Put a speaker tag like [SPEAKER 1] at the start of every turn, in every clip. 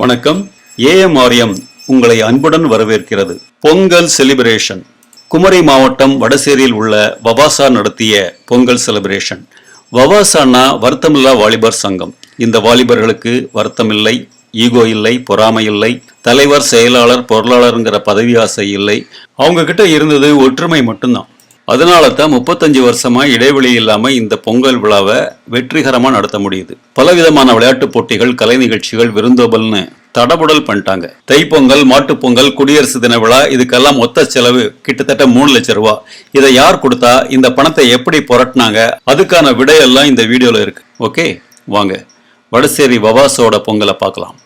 [SPEAKER 1] வணக்கம். AMRM உங்களை அன்புடன் வரவேற்கிறது. பொங்கல் செலிப்ரேஷன். குமரி மாவட்டம் வடசேரியில் உள்ள வவாசா நடத்திய பொங்கல் செலிப்ரேஷன். வவாசானா வருத்தமில்லா வாலிபர் சங்கம். இந்த வாலிபர்களுக்கு வருத்தமில்லை, ஈகோ இல்லை, பொறாமை இல்லை, தலைவர், செயலாளர், பொருளாளருங்கிற பதவி ஆசை இல்லை. அவங்க கிட்ட இருந்தது ஒற்றுமை மட்டும்தான். அதனால தான் 35 வருஷமா இடைவெளி இல்லாம இந்த பொங்கல் விழாவை வெற்றிகரமா நடத்த முடியுது. பலவிதமான விளையாட்டு போட்டிகள், கலை நிகழ்ச்சிகள், விருந்தோம்பல்னு தடபுடல் பண்ணிட்டாங்க. தைப்பொங்கல், மாட்டுப்பொங்கல், குடியரசு தின விழா, இதுக்கெல்லாம் மொத்த செலவு கிட்டத்தட்ட 3 லட்சம் ரூபாய். இதை யார் கொடுத்தா, இந்த பணத்தை எப்படி புரட்டினாங்க, அதுக்கான விடையெல்லாம் இந்த வீடியோல இருக்கு. ஓகே, வாங்க வடசேரி வவாசோட பொங்கலை பார்க்கலாம்.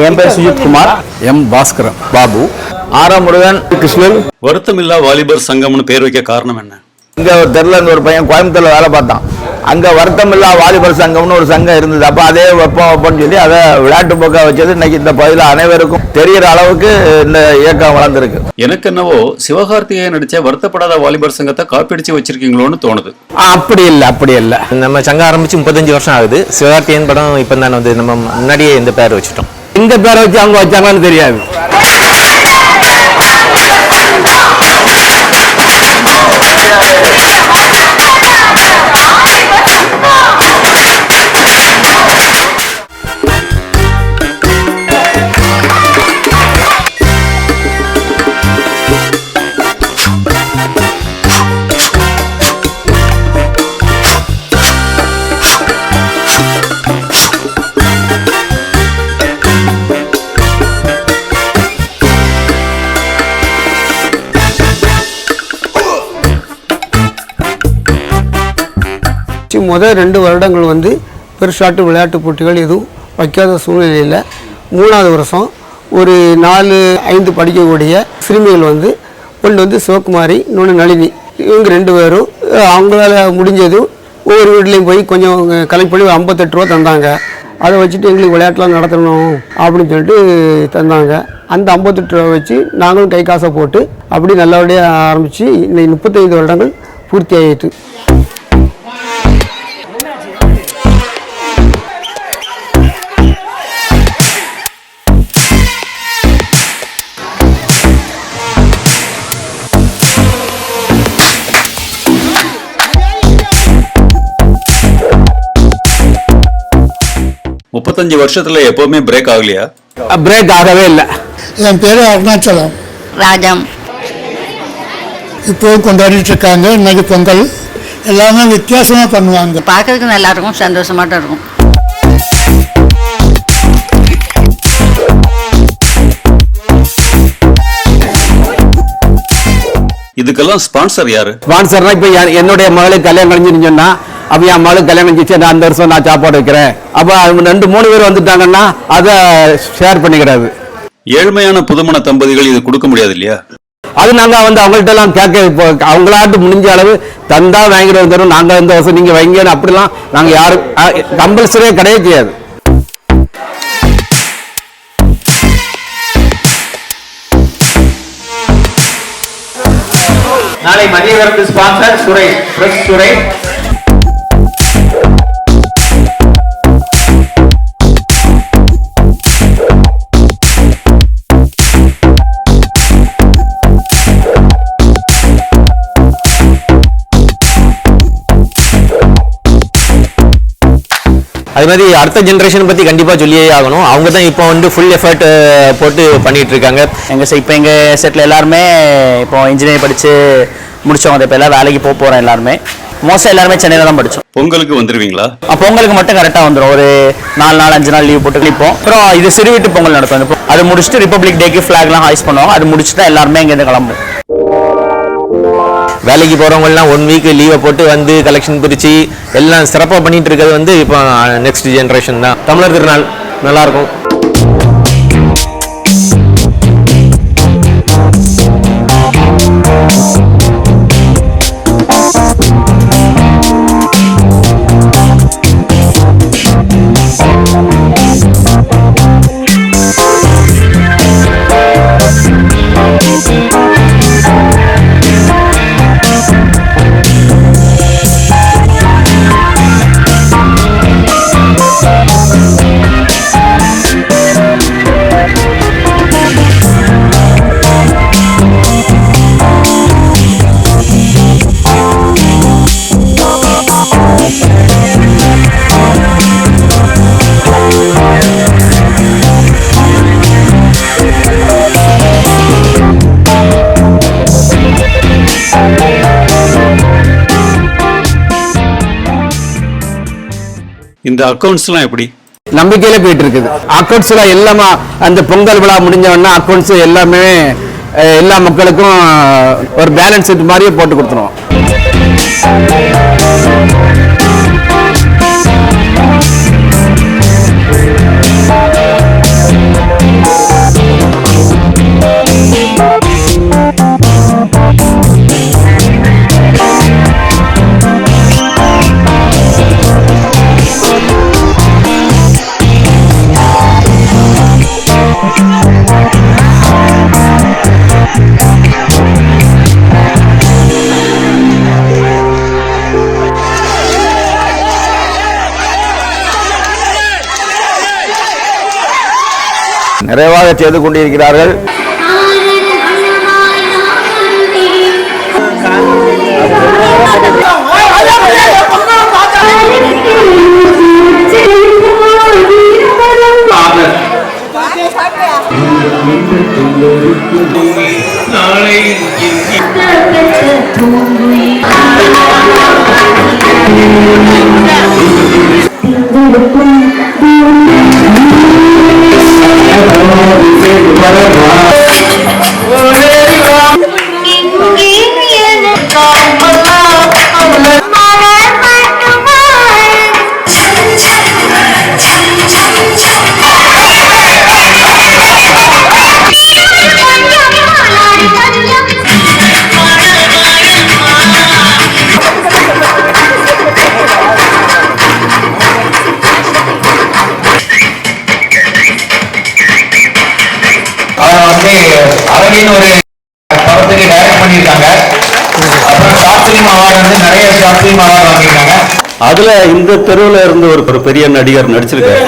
[SPEAKER 2] என் பேர் சுஜித் குமார்,
[SPEAKER 3] எம் பாஸ்கரன்,
[SPEAKER 2] பாபு, ஆரம் முருகன், கிருஷ்ணன்.
[SPEAKER 1] வருத்தமில்லா வாலிபர் சங்கம்னு பேர் வைக்க காரணம் என்ன?
[SPEAKER 2] இங்க ஒரு தெருல இருந்து ஒரு பையன் கோயம்புத்தூர்ல வேலை பார்த்தான். அங்க வருத்தமில்லா வாலிபர் சங்கம்னு ஒரு சங்கம் இருந்தது. அப்ப அதே வைப்போம்னு சொல்லி அதை விளையாட்டு போக்கா வச்சது. இன்னைக்கு இந்த பகுதியில் அனைவருக்கும் தெரிகிற அளவுக்கு இந்த இயக்கம் வளர்ந்துருக்கு.
[SPEAKER 1] எனக்கு என்னவோ சிவகார்த்திகேயன் நடிச்ச வருத்தப்படாத வாலிபர் சங்கத்தை காப்பிடிச்சு வச்சிருக்கீங்களோன்னு தோணுது.
[SPEAKER 3] அப்படி இல்லை. நம்ம சங்கம் ஆரம்பிச்சு 35 வருஷம் ஆகுது. சிவகார்த்திகேயன் படம் இப்போ தான் வந்து நம்ம முன்னாடியே இந்த பேர் வச்சுட்டோம்.
[SPEAKER 2] இந்த பேரை வச்சு அவங்க வச்சாங்கன்னு தெரியாது.
[SPEAKER 4] முதல் 2 வருடங்கள் வந்து பெருசாட்டு விளையாட்டு போட்டிகள் எதுவும் வைக்காத சூழ்நிலையில் 3ஆவது வருஷம் ஒரு 4-5 படிக்கக்கூடிய சிறுமிகள் வந்து ஒன்று வந்து சிவகுமாரி, இன்னொன்று நளினி, இவங்க 2 பேரும் அவங்களால முடிஞ்சதும் ஒவ்வொரு வீட்லேயும் போய் கொஞ்சம் கலெக்ட் பண்ணி 58 ரூபா தந்தாங்க. அதை வச்சுட்டு எங்களுக்கு விளையாட்டுலாம் நடத்தணும் அப்படின்னு சொல்லிட்டு தந்தாங்க. அந்த 58 ரூபா வச்சு நாங்களும் கை காசை போட்டு அப்படி நல்லபடியாக ஆரம்பித்து இன்னைக்கு 35 வருடங்கள் பூர்த்தி ஆகிட்டு.
[SPEAKER 1] முப்பத்தஞ்சு வருஷத்துல எப்பவுமே பிரேக் ஆகலையா?
[SPEAKER 2] பிரேக் ஆகவே இல்லை.
[SPEAKER 5] என் பேர் அருணாச்சலம்
[SPEAKER 6] ராஜம்.
[SPEAKER 5] இப்போவும் கொண்டாடிட்டு இருக்காங்க. இன்னைக்கு பொங்கல் எல்லாமே வித்தியாசமாக பண்ணுவாங்க.
[SPEAKER 6] பார்க்கறதுக்கு நல்லா இருக்கும், சந்தோஷமாட்டம் இருக்கும்.
[SPEAKER 1] இதுக்கெல்லாம் ஸ்பான்சர் யாரு?
[SPEAKER 2] ஸ்பான்சர்னா இப்போ என்னுடைய மகளுக்கு கல்யாணம் கழிஞ்சுன்னு சொன்னா, அப்போ என் மகளுக்கு கல்யாணம் கழிச்சு நான் அந்த வருஷம் நான் சாப்பாடு வைக்கிறேன். அப்போ 2-3 பேர் வந்துட்டாங்கன்னா அதை ஷேர் பண்ணிக்கிறாரு.
[SPEAKER 1] ஏழ்மையான புதுமண தம்பதிகள் இது கொடுக்க முடியாது இல்லையா?
[SPEAKER 2] அது நாங்கள் வந்து அவங்கள்ட்ட எல்லாம் கேட்க, அவங்களாட்டு முடிஞ்ச அளவு தந்தா வாங்கிட்டு வந்துடும். நாங்கள் இந்த வருஷம் நீங்கள் வைங்கன்னு அப்படிலாம் நாங்கள் யாரும் கம்பல்சரியே கிடையாது.
[SPEAKER 3] நாளை மதிய விருந்து ஸ்பான்சர் சுரேஷ் சுரேஷ். அது மாதிரி அடுத்த ஜென்ரேஷன் பற்றி கண்டிப்பாக சொல்லியே ஆகணும். அவங்க தான் இப்போ வந்து ஃபுல் எஃபர்ட் போட்டு பண்ணிட்டு இருக்காங்க.
[SPEAKER 7] இப்போ எங்கள் செட்டில் எல்லாருமே இப்போ இன்ஜினியரிங் படித்து முடிச்சவங்க இப்போ எல்லாம் வேலைக்கு போகிறோம். எல்லாருமே மோஸ்ட்டாக எல்லாருமே சென்னையில் தான் படித்தோம்.
[SPEAKER 1] பொங்கலுக்கு வந்துருவீங்களா?
[SPEAKER 7] பொங்கலுக்கு மட்டும் கரெக்டாக வந்துடும். ஒரு 4 நாள் 5 நாள் லீவ் போட்டு கிளிப்போம். அப்புறம் இது சிறுவீட்டு பொங்கல் நடக்கும். அது முடிச்சுட்டு ரிப்பப்ளிக் டேக்கு ஃப்ளாக்லாம் ஹாய்ஸ் பண்ணுவாங்க. அது முடிச்சுட்டு எல்லாருமே இங்கேருந்து கிளம்பும்.
[SPEAKER 3] வேலைக்கு போகிறவங்கலாம் 1 வீக் லீவை போட்டு வந்து கலெக்ஷன் பிரித்து எல்லாம் சிறப்பாக பண்ணிட்டு இருக்கிறது வந்து இப்போ நெக்ஸ்ட் ஜென்ரேஷன் தான். தமிழர் திருநாள் நல்லாயிருக்கும்.
[SPEAKER 1] இந்த அக்கவுண்ட்ஸ்லாம் எப்படி?
[SPEAKER 2] நம்பிக்கையில போயிட்டு இருக்குது. அக்கௌண்ட்ஸ்ல எல்லாமே அந்த பொங்கல் விழா முடிஞ்ச உடனே அக்கௌண்ட்ஸ் எல்லாமே எல்லா மக்களுக்கும் ஒரு பேலன்ஸ் ஷீட் மாதிரியே போட்டு கொடுத்துருவோம். நிறைவாக செய்து கொண்டிருக்கிறார்கள். அரவிந்த் ஒரு படத்துக்கு டைரக்ட் பண்ணியிருக்காங்க. அப்புறம் ஷார்ட் ஃபிலிம் அவார்டு வந்து நிறைய ஷார்ட் ஃபிலிம் அவார்டு வாங்கியிருக்காங்க.
[SPEAKER 1] அதுல இந்த தெருவுல இருந்து ஒரு பெரிய நடிகர் நடிச்சிருக்காரு.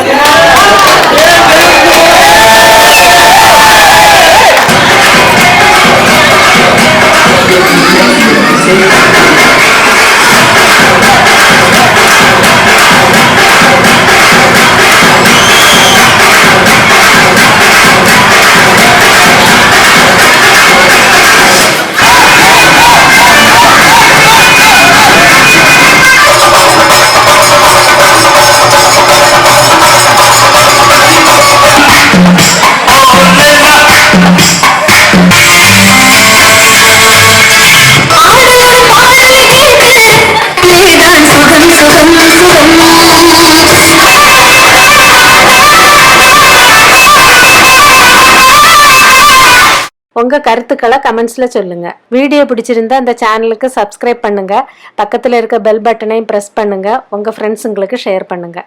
[SPEAKER 8] உங்க கருத்துக்களை கமெண்ட்ஸ்ல சொல்லுங்க. வீடியோ பிடிச்சிருந்தா அந்த சேனலுக்கு சப்ஸ்கிரைப் பண்ணுங்க. பக்கத்துல இருக்க பெல் பட்டனையும் பிரஸ் பண்ணுங்க. உங்க ஃப்ரெண்ட்ஸுங்களுக்கு ஷேர் பண்ணுங்க.